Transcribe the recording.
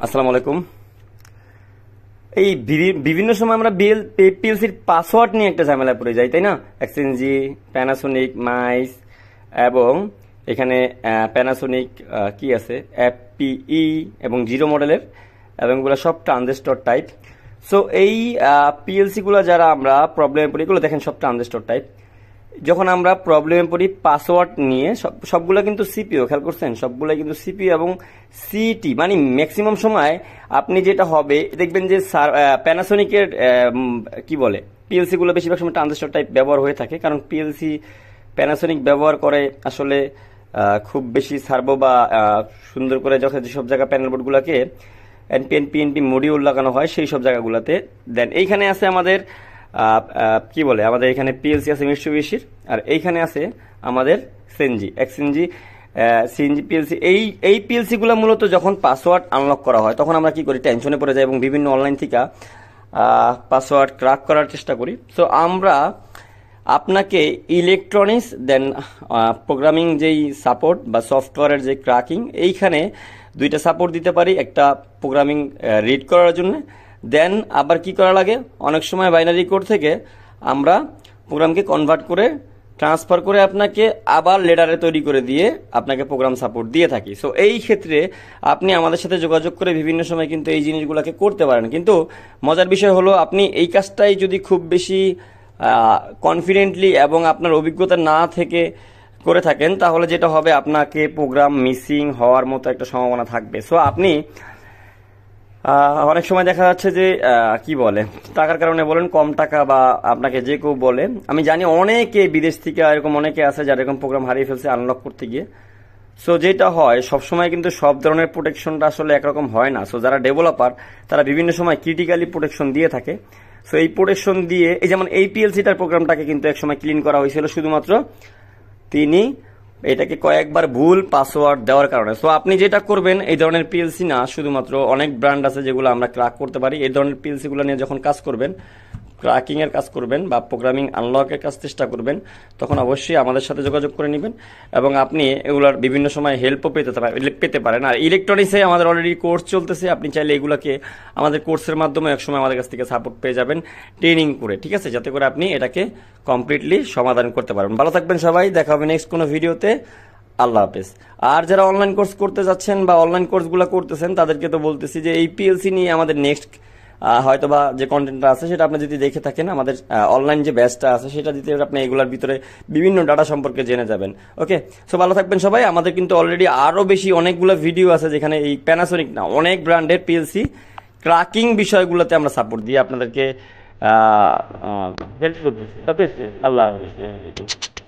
আসসালামু আলাইকুম। এই বিভিন্ন সময় আমরা পিএলসির পাসওয়ার্ড নিয়ে একটা ঝামেলা পড়ে যাই, তাই না? এক্সচেঞ্জি, প্যানাসোনিক, মাইস এবং এখানে প্যানাসোনিক কি আছে এফপিই এবং জিরো মডেলের, এবং এগুলো সব ট্রানজিস্টর টাইপ। সো এই পিএলসি গুলো যারা আমরা প্রবলেমে পড়ি, এগুলো দেখেন সব ট্রানজিস্টর টাইপ। যখন আমরা প্রবলেমে পড়ি পাসওয়ার্ড নিয়ে, সবগুলো কিন্তু সিপিইউ, খেয়াল করছেন, সবগুলো কিন্তু সিপিইউ এবং সিটি, মানে ম্যাক্সিমাম সময় আপনি যেটা হবে দেখবেন যে প্যানাসোনিকের কি বলে পিএলসি গুলো বেশিরভাগ সময় ট্রানজিস্টর টাইপ ব্যবহার হয়ে থাকে, কারণ পিএলসি প্যানাসোনিক ব্যবহার করে আসলে খুব বেশি সার্ভো বা সুন্দর করে যখন যেসব জায়গা প্যানেল বোর্ডগুলোকে এনপিএন পিএনপি মডিউল লাগানো হয় সেই সব জায়গাগুলোতে দেন। এইখানে আছে আমাদের কি বলে, আমাদের এখানে পিএলসি আছে মিটসুবিশির, আর এইখানে আছে আমাদের এক্সএনজি সিএনজি পিএলসি। এই পিএলসি গুলো মূলত যখন পাসওয়ার্ড আনলক করা হয় তখন আমরা কি করি, টেনশনে পড়ে যাই এবং বিভিন্ন অনলাইন থেকে পাসওয়ার্ড ক্র্যাক করার চেষ্টা করি। সো আমরা আপনাকে ইলেকট্রনিক্স দেন প্রোগ্রামিং যেই সাপোর্ট বা সফটওয়্যারের যে ক্র্যাকিং, এইখানে দুইটা সাপোর্ট দিতে পারি, একটা প্রোগ্রামিং রিড করার জন্য, দেন আবার কি করা লাগে, অনেক সময় বাইনারি কোড থেকে আমরা প্রোগ্রামকে কনভার্ট করে ট্রান্সফার করে আপনাকে আবার লেডারে তৈরি করে দিয়ে আপনাকে প্রোগ্রাম সাপোর্ট দিয়ে থাকি। সো এই ক্ষেত্রে আপনি আমাদের সাথে যোগাযোগ করে বিভিন্ন সময় কিন্তু এই জিনিসগুলোকে করতে পারেন। কিন্তু মজার বিষয় হলো, আপনি এই কাজটাই যদি খুব বেশি কনফিডেন্টলি এবং আপনার অভিজ্ঞতা না থেকে করে থাকেন, তাহলে যেটা হবে, আপনাকে প্রোগ্রাম মিসিং হওয়ার মতো একটা সম্ভাবনা থাকবে। সো আপনি অনেক সময় দেখা যাচ্ছে যে কি বলে, টাকার কারণে বলেন, কম টাকা বা আপনাকে যে কেউ বলে, আমি জানি অনেকে বিদেশ থেকে এরকম অনেকে আছে যারা এরকম প্রোগ্রাম হারিয়ে ফেলছে আনলক করতে গিয়ে। সো যেটা হয়, সবসময় কিন্তু সব ধরনের প্রোটেকশনটা আসলে একরকম হয় না। সো যারা ডেভেলপার তারা বিভিন্ন সময় ক্রিটিক্যালি প্রোটেকশন দিয়ে থাকে। সো এই প্রোটেকশন দিয়ে, এই যেমন এই পিএলসিটার প্রোগ্রামটাকে কিন্তু একসময় ক্লিন করা হয়েছিল শুধুমাত্র তিনি এটাকে কয়েকবার ভুল পাসওয়ার্ড দেওয়ার কারণে। সো আপনি যেটা করবেন, এই ধরনের পিএলসি না, শুধুমাত্র অনেক ব্র্যান্ড আছে যেগুলো আমরা ক্র্যাক করতে পারি, এই ধরনের পিএলসি গুলো নিয়ে যখন কাজ করবেন, ক্র্যাকিং এর কাজ করবেন বা প্রোগ্রামিং আনলকের কাজ চেষ্টা করবেন, তখন অবশ্যই আমাদের সাথে যোগাযোগ করে নেবেন এবং আপনি এগুলার বিভিন্ন সময় হেল্পও পেতে পারেন। আর ইলেকট্রনিক্সে আমাদের অলরেডি কোর্স চলতেছে, আপনি চাইলে এগুলাকে আমাদের কোর্সের মাধ্যমে একসময় আমাদের কাছ থেকে সাপোর্ট পেয়ে যাবেন ট্রেনিং করে, ঠিক আছে, যাতে করে আপনি এটাকে কমপ্লিটলি সমাধান করতে পারবেন। ভালো থাকবেন সবাই, দেখা হবে নেক্সট কোনো ভিডিওতে। আল্লাহ হাফেজ। আর যারা অনলাইন কোর্স করতে যাচ্ছেন বা অনলাইন কোর্সগুলো করতেছেন, তাদেরকে তো বলতেছি যে এই পিএলসি নিয়ে আমাদের নেক্সট হয়তোবা যে কন্টেন্টটা আছে সেটা আপনি যদি দেখে থাকেন, আমাদের অনলাইন যে ব্যাচটা আছে সেটা দিতে আপনি এগুলোর ভিতরে বিভিন্ন ডাটা সম্পর্কে জেনে যাবেন। ওকে, সো ভালো থাকবেন সবাই। আমাদের কিন্তু অলরেডি আরো বেশি অনেকগুলো ভিডিও আছে যেখানে এই প্যানাসোনিক না, অনেক ব্র্যান্ডের পিএলসি ক্র্যাকিং বিষয়গুলোতে আমরা সাপোর্ট দিয়ে আপনাদেরকে হেল্প করতেছি। আল্লাহ হাফেজ।